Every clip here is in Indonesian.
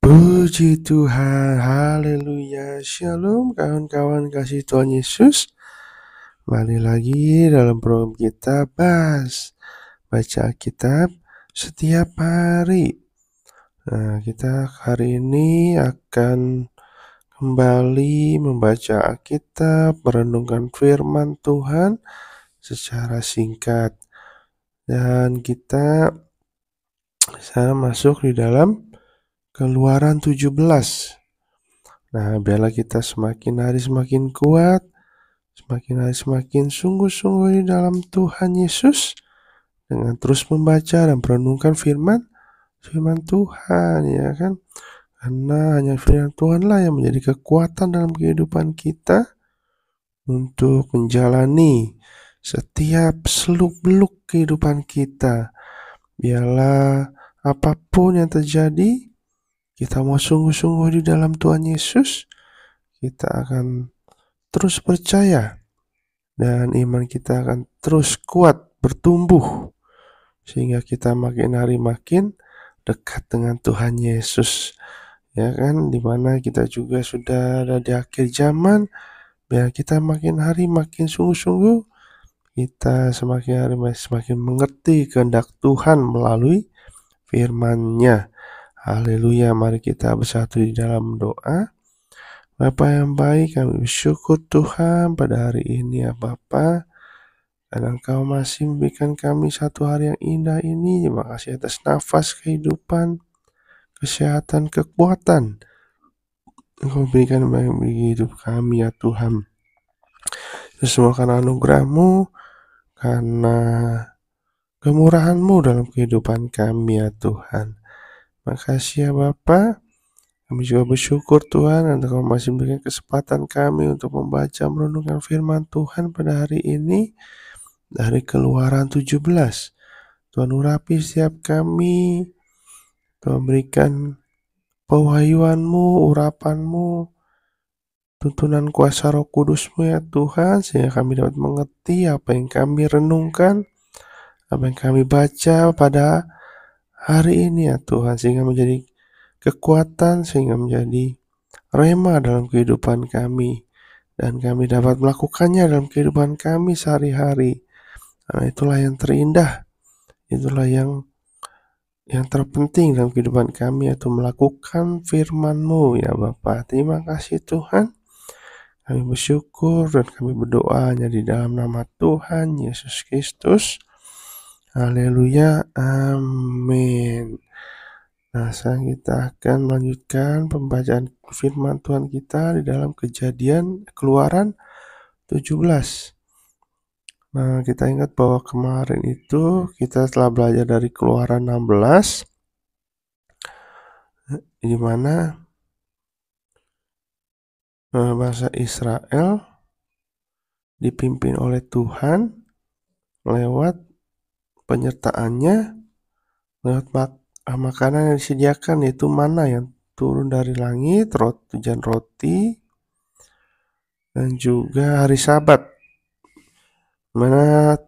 Puji Tuhan, haleluya, shalom kawan-kawan kasih Tuhan Yesus. Kembali lagi dalam program kita baca Alkitab setiap hari. Kita hari ini akan kembali membaca Alkitab, merenungkan firman Tuhan secara singkat. Dan kita sekarang masuk di dalam Keluaran 17. Biarlah kita semakin hari semakin kuat, semakin hari semakin sungguh-sungguh di dalam Tuhan Yesus, dengan terus membaca dan merenungkan firman Tuhan, ya kan? Karena hanya firman Tuhanlah yang menjadi kekuatan dalam kehidupan kita untuk menjalani setiap seluk-beluk kehidupan kita. Biarlah apapun yang terjadi, kita mau sungguh-sungguh di dalam Tuhan Yesus, kita akan terus percaya dan iman kita akan terus kuat bertumbuh sehingga kita makin hari makin dekat dengan Tuhan Yesus, ya kan? Dimana kita juga sudah ada di akhir zaman. Biar kita makin hari makin sungguh-sungguh, kita semakin hari semakin mengerti kehendak Tuhan melalui firman-Nya. Haleluya, mari kita bersatu di dalam doa. Bapa yang baik, kami bersyukur Tuhan pada hari ini ya Bapa, karena Engkau masih memberikan kami satu hari yang indah ini. Terima kasih atas nafas kehidupan, kesehatan, kekuatan Engkau berikan bagi hidup kami ya Tuhan. Itu semua karena anugerah-Mu, karena kemurahan-Mu dalam kehidupan kami ya Tuhan. Makasih ya Bapa. Kami juga bersyukur Tuhan Engkau masih memberikan kesempatan kami untuk membaca merenungkan firman Tuhan pada hari ini dari Keluaran 17. Tuhan urapi setiap kami, Tuhan berikan pewahyuan-Mu, urapan-Mu, tuntunan kuasa Roh Kudus-Mu ya Tuhan, sehingga kami dapat mengerti apa yang kami renungkan, apa yang kami baca pada hari ini ya Tuhan, sehingga menjadi kekuatan, sehingga menjadi rema dalam kehidupan kami, dan kami dapat melakukannya dalam kehidupan kami sehari-hari. Karena itulah yang terindah, itulah yang terpenting dalam kehidupan kami, yaitu melakukan firman-Mu ya Bapa. Terima kasih Tuhan. Kami bersyukur dan kami berdoanya di dalam nama Tuhan Yesus Kristus. Haleluya, amin. Sekarang kita akan melanjutkan pembacaan firman Tuhan kita di dalam Keluaran 17. Kita ingat bahwa kemarin itu kita telah belajar dari Keluaran 16, di mana bangsa Israel dipimpin oleh Tuhan lewat penyertaannya, lewat makanan yang disediakan, yaitu mana yang turun dari langit, hujan roti, dan juga hari Sabat, mana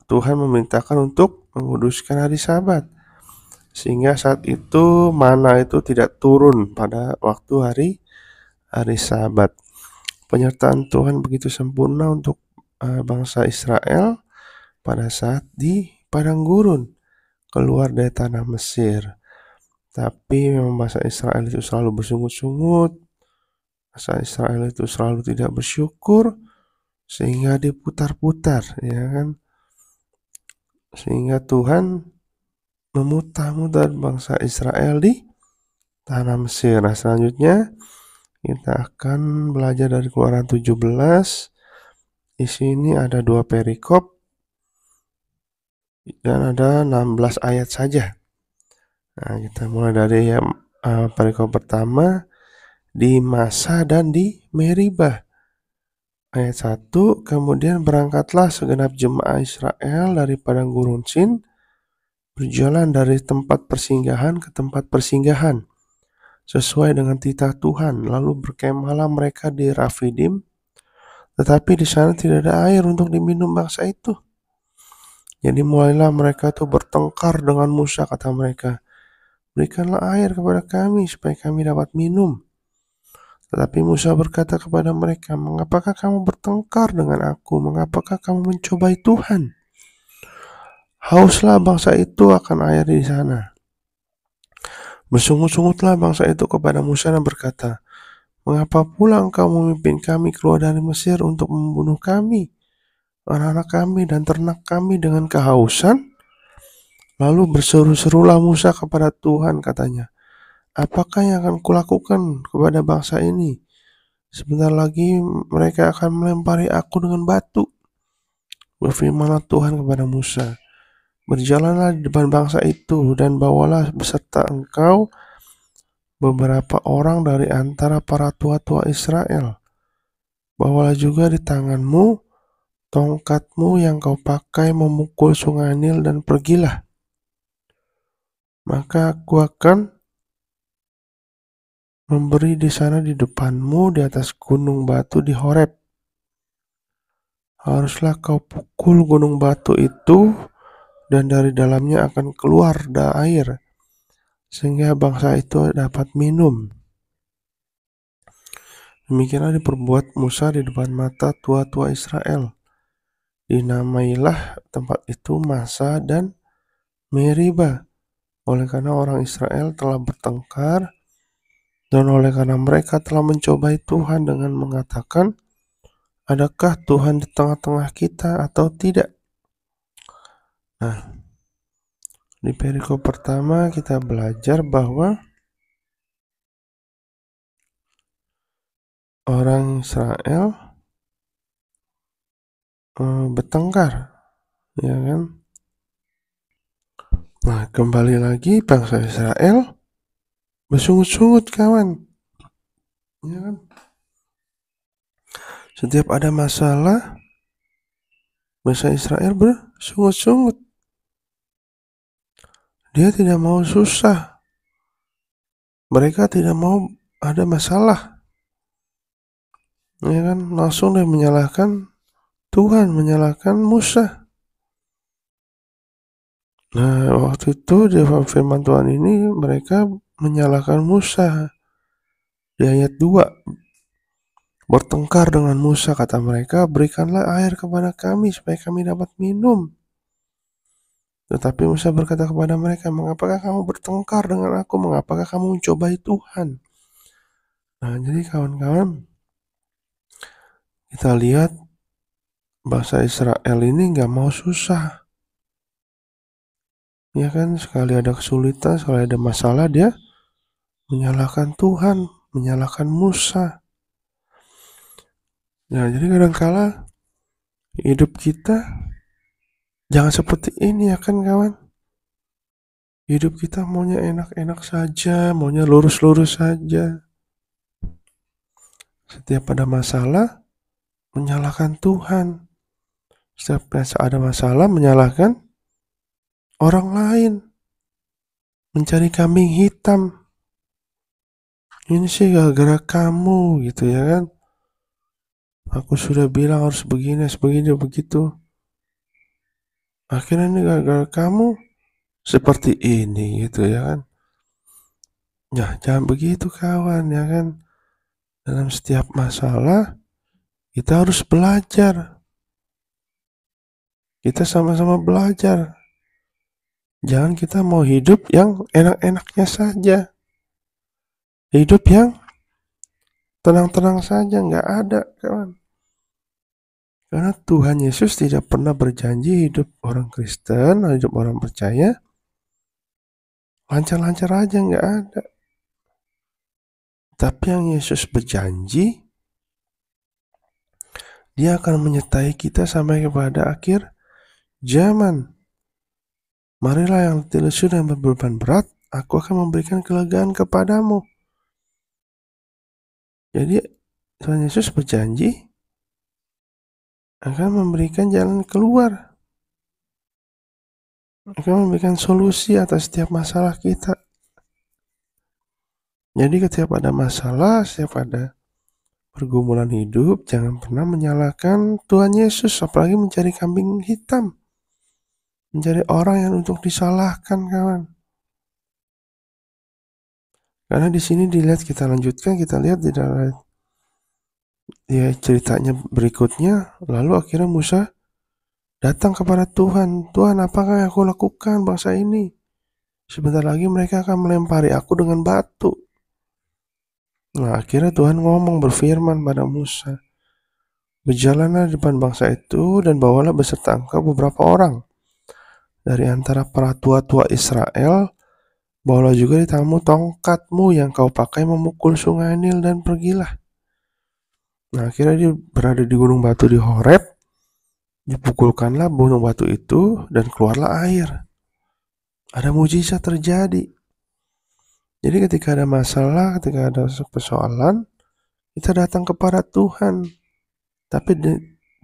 Tuhan memerintahkan untuk menguduskan hari Sabat, sehingga saat itu mana itu tidak turun pada waktu hari Sabat. Penyertaan Tuhan begitu sempurna untuk bangsa Israel pada saat di padang gurun keluar dari tanah Mesir. Tapi memang bangsa Israel itu selalu bersungut-sungut, bangsa Israel itu selalu tidak bersyukur, sehingga diputar-putar, ya kan? Sehingga Tuhan memutar-mutar bangsa Israel di tanah Mesir. Selanjutnya kita akan belajar dari Keluaran 17. Di sini ada 2 perikop dan ada 16 ayat saja. Kita mulai dari perikop pertama, di Masa dan di Meribah. Ayat 1, kemudian berangkatlah segenap jemaah Israel dari padang gurun Sin, berjalan dari tempat persinggahan ke tempat persinggahan, sesuai dengan titah Tuhan. Lalu berkemahlah mereka di Rafidim, tetapi di sana tidak ada air untuk diminum bangsa itu. Jadi mulailah mereka itu bertengkar dengan Musa, kata mereka, berikanlah air kepada kami supaya kami dapat minum. Tetapi Musa berkata kepada mereka, mengapakah kamu bertengkar dengan aku? Mengapakah kamu mencobai Tuhan? Hauslah bangsa itu akan air di sana. Bersungut-sungutlah bangsa itu kepada Musa dan berkata, mengapa pula engkau memimpin kami keluar dari Mesir untuk membunuh kami, anak-anak kami dan ternak kami dengan kehausan? Lalu berseru-serulah Musa kepada Tuhan, katanya, apakah yang akan kulakukan kepada bangsa ini? Sebentar lagi mereka akan melempari aku dengan batu. Berfirmanlah Tuhan kepada Musa, berjalanlah di depan bangsa itu dan bawalah beserta engkau beberapa orang dari antara para tua-tua Israel. Bawalah juga di tanganmu tongkatmu yang kau pakai memukul sungai Nil dan pergilah. Maka aku akan memberi di sana di depanmu di atas gunung batu di Horeb. Haruslah kau pukul gunung batu itu dan dari dalamnya akan keluar air sehingga bangsa itu dapat minum. Demikianlah diperbuat Musa di depan mata tua-tua Israel. Dinamailah tempat itu Masa dan Meriba, oleh karena orang Israel telah bertengkar dan oleh karena mereka telah mencobai Tuhan dengan mengatakan, adakah Tuhan di tengah-tengah kita atau tidak? Nah, di perikop pertama kita belajar bahwa orang Israel bertengkar, ya kan? Nah, kembali lagi bangsa Israel bersungut-sungut, kawan, ya kan? Setiap ada masalah, bangsa Israel bersungut-sungut. Dia tidak mau susah. Mereka tidak mau ada masalah. Ya kan? Langsung dia menyalahkan Tuhan, menyalahkan Musa. Nah, waktu itu di firman Tuhan ini mereka menyalahkan Musa. Di ayat 2, bertengkar dengan Musa, kata mereka, berikanlah air kepada kami supaya kami dapat minum. Tetapi Musa berkata kepada mereka, mengapakah kamu bertengkar dengan aku? Mengapakah kamu mencobai Tuhan? Nah, jadi kawan-kawan, kita lihat bangsa Israel ini gak mau susah. Ya kan, sekali ada kesulitan, sekali ada masalah, dia menyalahkan Tuhan, menyalahkan Musa. Nah, jadi kadangkala hidup kita jangan seperti ini, ya kan, kawan? Hidup kita maunya enak-enak saja, maunya lurus-lurus saja. Setiap ada masalah, menyalahkan Tuhan. Setiap ada masalah, menyalahkan orang lain. Mencari kambing hitam. Ini sih gara-gara kamu, gitu ya kan? Aku sudah bilang harus begini, begitu. Akhirnya ini gara-gara kamu seperti ini, gitu ya kan? Ya, jangan begitu, kawan, ya kan? Dalam setiap masalah, kita harus belajar. Kita sama-sama belajar. Jangan kita mau hidup yang enak-enaknya saja. Hidup yang tenang-tenang saja, nggak ada, kawan. Karena Tuhan Yesus tidak pernah berjanji hidup orang Kristen, hidup orang percaya lancar-lancar aja, nggak ada. Tapi yang Yesus berjanji, dia akan menyertai kita sampai kepada akhir zaman. Marilah yang letih lesu dan berbeban berat, aku akan memberikan kelegaan kepadamu. Jadi Tuhan Yesus berjanji akan memberikan jalan keluar, akan memberikan solusi atas setiap masalah kita. Jadi setiap ada masalah, setiap ada pergumulan hidup, jangan pernah menyalahkan Tuhan Yesus, apalagi mencari kambing hitam, mencari orang yang untuk disalahkan, kawan. Karena di sini dilihat, kita lanjutkan, kita lihat di dalam ya ceritanya berikutnya. Lalu akhirnya Musa datang kepada Tuhan. Tuhan, apakah yang aku lakukan bangsa ini? Sebentar lagi mereka akan melempari aku dengan batu. Nah, akhirnya Tuhan ngomong, berfirman pada Musa, berjalanlah di depan bangsa itu dan bawalah beserta engkau beberapa orang dari antara para tua-tua Israel. Bawalah juga di tanganmu tongkatmu yang kau pakai memukul sungai Nil, dan pergilah. Nah, akhirnya dia berada di gunung batu di Horeb. Dipukulkanlah gunung batu itu dan keluarlah air. Ada mujizat terjadi. Jadi ketika ada masalah, ketika ada persoalan, kita datang kepada Tuhan. Tapi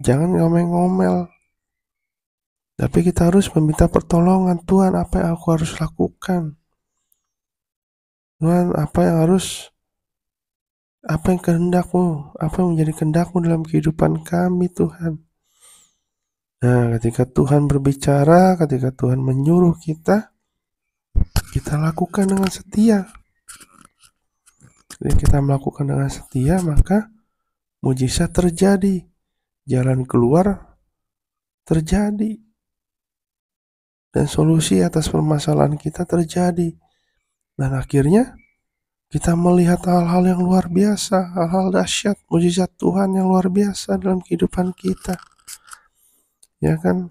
jangan ngomel-ngomel. Tapi kita harus meminta pertolongan. Tuhan, apa yang aku harus lakukan? Tuhan, apa yang kehendakmu? Apa yang menjadi kehendakmu dalam kehidupan kami, Tuhan? Nah, ketika Tuhan berbicara, ketika Tuhan menyuruh kita lakukan dengan setia. Jadi kita melakukan dengan setia, maka mujizat terjadi. Jalan keluar terjadi. Dan solusi atas permasalahan kita terjadi. Dan akhirnya kita melihat hal-hal yang luar biasa, hal-hal dahsyat, mujizat Tuhan yang luar biasa dalam kehidupan kita. Ya kan?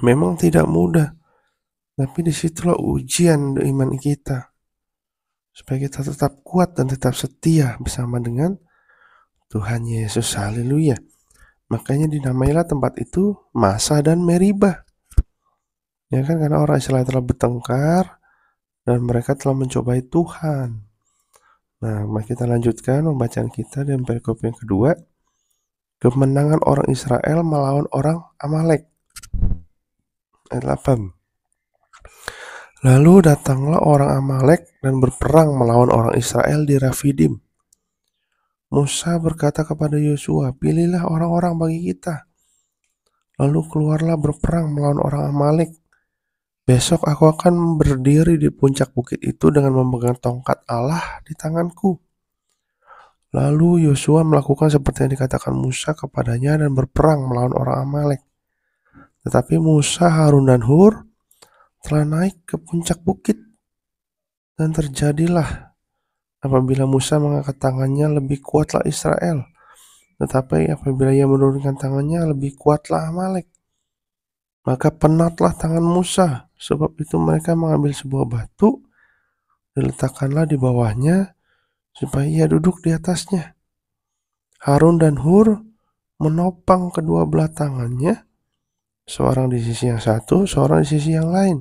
Memang tidak mudah, tapi disitulah ujian iman kita. Supaya kita tetap kuat dan tetap setia bersama dengan Tuhan Yesus. Haleluya. Makanya dinamailah tempat itu Masa dan Meribah. Ya kan, karena orang Israel telah bertengkar dan mereka telah mencobai Tuhan. Nah, mari kita lanjutkan pembacaan kita dan perikop yang kedua. Kemenangan orang Israel melawan orang Amalek. Ayat 8. Lalu datanglah orang Amalek dan berperang melawan orang Israel di Rafidim. Musa berkata kepada Yosua, pilihlah orang-orang bagi kita. Lalu keluarlah berperang melawan orang Amalek. Besok aku akan berdiri di puncak bukit itu dengan memegang tongkat Allah di tanganku. Lalu Yosua melakukan seperti yang dikatakan Musa kepadanya dan berperang melawan orang Amalek. Tetapi Musa, Harun, dan Hur telah naik ke puncak bukit. Dan terjadilah apabila Musa mengangkat tangannya, lebih kuatlah Israel. Tetapi apabila ia menurunkan tangannya, lebih kuatlah Amalek. Maka penatlah tangan Musa. Sebab itu mereka mengambil sebuah batu, diletakkanlah di bawahnya, supaya ia duduk di atasnya. Harun dan Hur menopang kedua belah tangannya, seorang di sisi yang satu, seorang di sisi yang lain,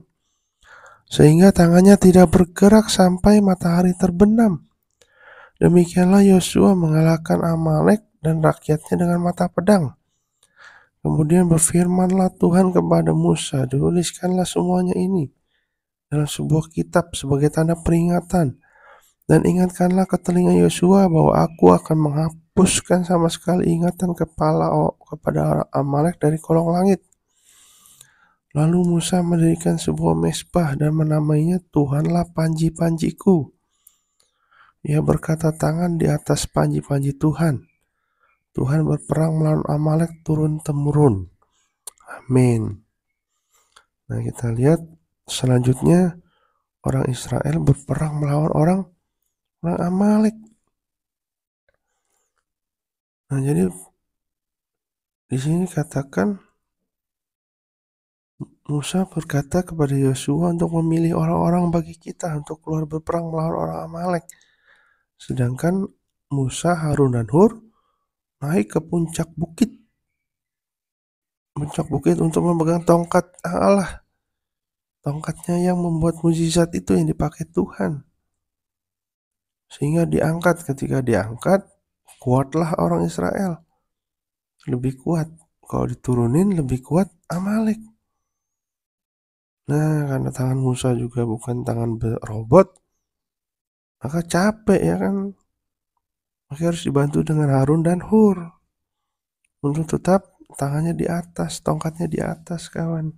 sehingga tangannya tidak bergerak sampai matahari terbenam. Demikianlah Yosua mengalahkan Amalek dan rakyatnya dengan mata pedang. Kemudian berfirmanlah Tuhan kepada Musa, tuliskanlah semuanya ini dalam sebuah kitab sebagai tanda peringatan, dan ingatkanlah ke telinga Yosua bahwa aku akan menghapuskan sama sekali ingatan kepada Amalek dari kolong langit. Lalu Musa mendirikan sebuah mezbah dan menamainya Tuhanlah panji-panjiku. Ia berkata, tangan di atas panji-panji Tuhan. Tuhan berperang melawan Amalek turun-temurun. Amin. Nah, kita lihat selanjutnya orang Israel berperang melawan orang Amalek. Nah, jadi di sini katakan Musa berkata kepada Yosua untuk memilih orang-orang bagi kita untuk keluar berperang melawan orang Amalek. Sedangkan Musa, Harun, dan Hur naik ke puncak bukit untuk memegang tongkat Allah. Tongkatnya yang membuat mujizat itu yang dipakai Tuhan. Sehingga diangkat, ketika diangkat, kuatlah orang Israel. Lebih kuat. Kalau diturunin lebih kuat Amalek. Nah, karena tangan Musa juga bukan tangan robot, maka capek ya kan. Maka harus dibantu dengan Harun dan Hur. Untuk tetap tangannya di atas, tongkatnya di atas, kawan.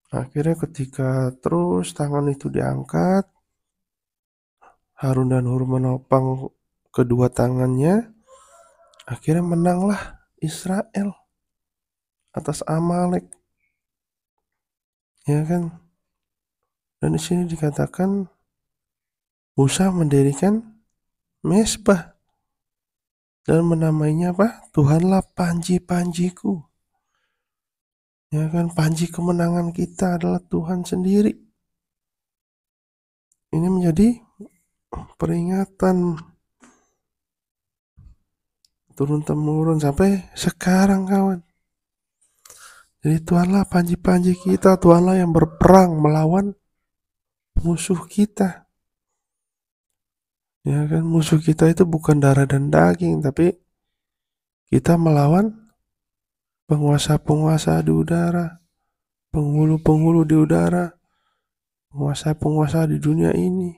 Akhirnya ketika terus tangan itu diangkat, Harun dan Hur menopang kedua tangannya, akhirnya menanglah Israel atas Amalek, ya kan? Dan di sini dikatakan Musa mendirikan mezbah dan menamainya apa? Tuhanlah panji-panjiku. Ya kan, panji kemenangan kita adalah Tuhan sendiri. Ini menjadi peringatan turun-temurun sampai sekarang, kawan. Jadi Tuhanlah panji-panji kita, Tuhanlah yang berperang melawan musuh kita. Ya kan, musuh kita itu bukan darah dan daging, tapi kita melawan penguasa-penguasa di udara, penghulu-penghulu di udara, penguasa-penguasa di dunia ini,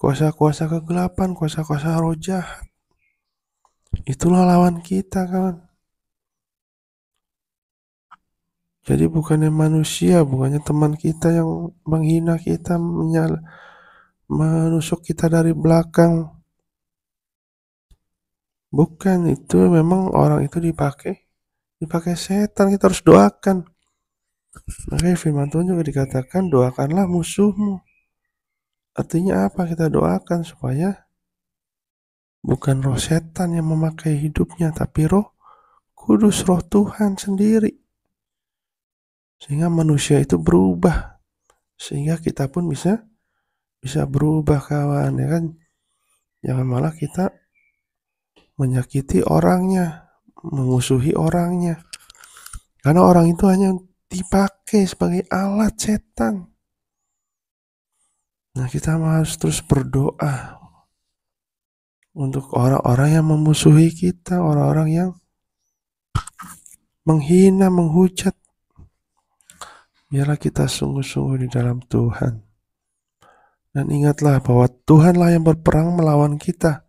kuasa-kuasa kegelapan, kuasa-kuasa roh jahat. Itulah lawan kita, kawan. Jadi bukannya manusia, bukannya teman kita yang menghina kita, menusuk kita dari belakang. Bukan, itu memang orang itu dipakai setan. Kita harus doakan. Makanya firman Tuhan juga dikatakan, doakanlah musuhmu. Artinya apa? Kita doakan supaya bukan roh setan yang memakai hidupnya, tapi roh kudus, roh Tuhan sendiri. Sehingga manusia itu berubah. Sehingga kita pun bisa berubah, kawan, ya kan? Jangan malah kita menyakiti orangnya, memusuhi orangnya. Karena orang itu hanya dipakai sebagai alat setan. Nah, kita harus terus berdoa untuk orang-orang yang memusuhi kita, orang-orang yang menghina, menghujat. Biarlah kita sungguh-sungguh di dalam Tuhan. Dan ingatlah bahwa Tuhanlah yang berperang melawan kita.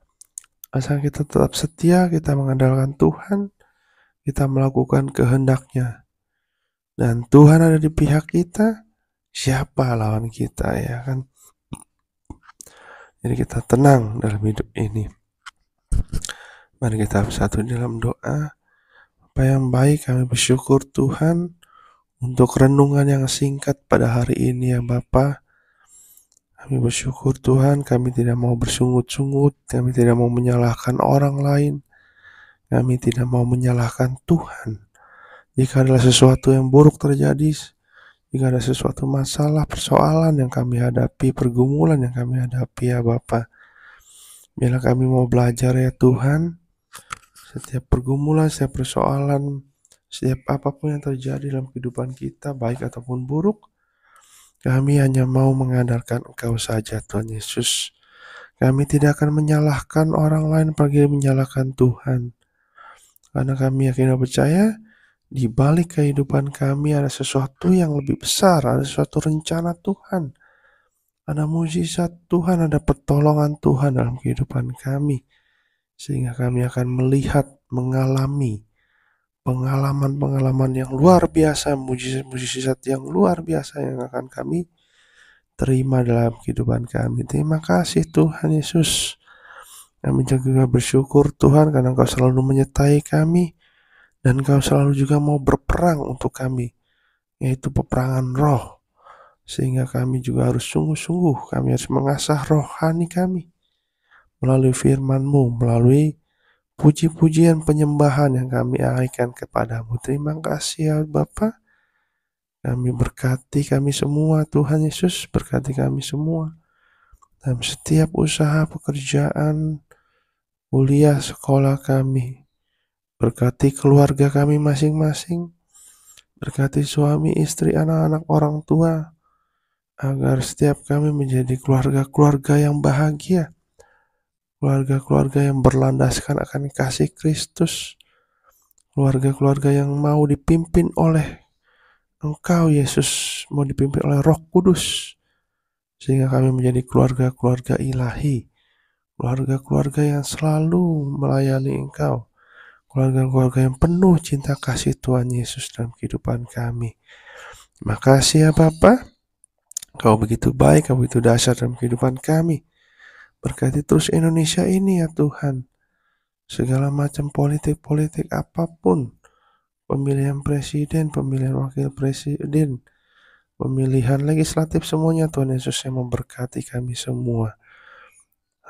Asal kita tetap setia, kita mengandalkan Tuhan, kita melakukan kehendak-Nya. Dan Tuhan ada di pihak kita, siapa lawan kita, ya kan? Jadi kita tenang dalam hidup ini. Mari kita bersatu dalam doa. Bapa yang baik, kami bersyukur Tuhan untuk renungan yang singkat pada hari ini, ya Bapa. Kami bersyukur Tuhan, kami tidak mau bersungut-sungut, kami tidak mau menyalahkan orang lain, kami tidak mau menyalahkan Tuhan. Jika adalah sesuatu yang buruk terjadi, jika ada sesuatu masalah, persoalan yang kami hadapi, pergumulan yang kami hadapi, ya Bapa, biarlah kami mau belajar, ya Tuhan. Setiap pergumulan, setiap persoalan, setiap apapun yang terjadi dalam kehidupan kita, baik ataupun buruk, kami hanya mau mengandalkan Engkau saja, Tuhan Yesus. Kami tidak akan menyalahkan orang lain, pergi menyalahkan Tuhan. Karena kami yakin dan percaya, di balik kehidupan kami ada sesuatu yang lebih besar, ada sesuatu rencana Tuhan. Ada mukjizat Tuhan, ada pertolongan Tuhan dalam kehidupan kami. Sehingga kami akan melihat, mengalami pengalaman-pengalaman yang luar biasa, mukjizat yang luar biasa yang akan kami terima dalam kehidupan kami. Terima kasih Tuhan Yesus. Kami juga bersyukur Tuhan karena Engkau selalu menyertai kami dan Engkau selalu juga mau berperang untuk kami, yaitu peperangan roh. Sehingga kami juga harus sungguh-sungguh, kami harus mengasah rohani kami melalui firman-Mu, melalui puji-pujian penyembahan yang kami alihkan kepadamu. Terima kasih ya Bapa. Kami berkati kami semua, Tuhan Yesus, berkati kami semua dalam setiap usaha, pekerjaan, kuliah, sekolah kami. Berkati keluarga kami masing-masing, berkati suami, istri, anak-anak, orang tua, agar setiap kami menjadi keluarga-keluarga yang bahagia, keluarga-keluarga yang berlandaskan akan kasih Kristus, keluarga-keluarga yang mau dipimpin oleh Engkau Yesus, mau dipimpin oleh Roh Kudus, sehingga kami menjadi keluarga-keluarga ilahi, keluarga-keluarga yang selalu melayani Engkau, keluarga-keluarga yang penuh cinta kasih Tuhan Yesus dalam kehidupan kami. Terima kasih ya Bapa, Kau begitu baik, Kau begitu dahsyat dalam kehidupan kami. Berkati terus Indonesia ini ya Tuhan. Segala macam politik-politik apapun, pemilihan presiden, pemilihan wakil presiden, pemilihan legislatif, semuanya Tuhan Yesus yang memberkati kami semua.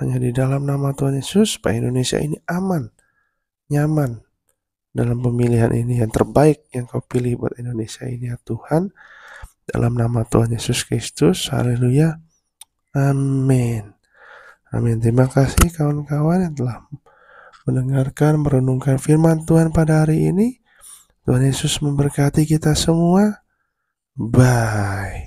Hanya di dalam nama Tuhan Yesus, supaya Indonesia ini aman, nyaman dalam pemilihan ini yang terbaik yang Kau pilih buat Indonesia ini ya Tuhan. Dalam nama Tuhan Yesus Kristus, haleluya, amin. Amin. Terima kasih kawan-kawan yang telah mendengarkan, merenungkan firman Tuhan pada hari ini. Tuhan Yesus memberkati kita semua. Bye.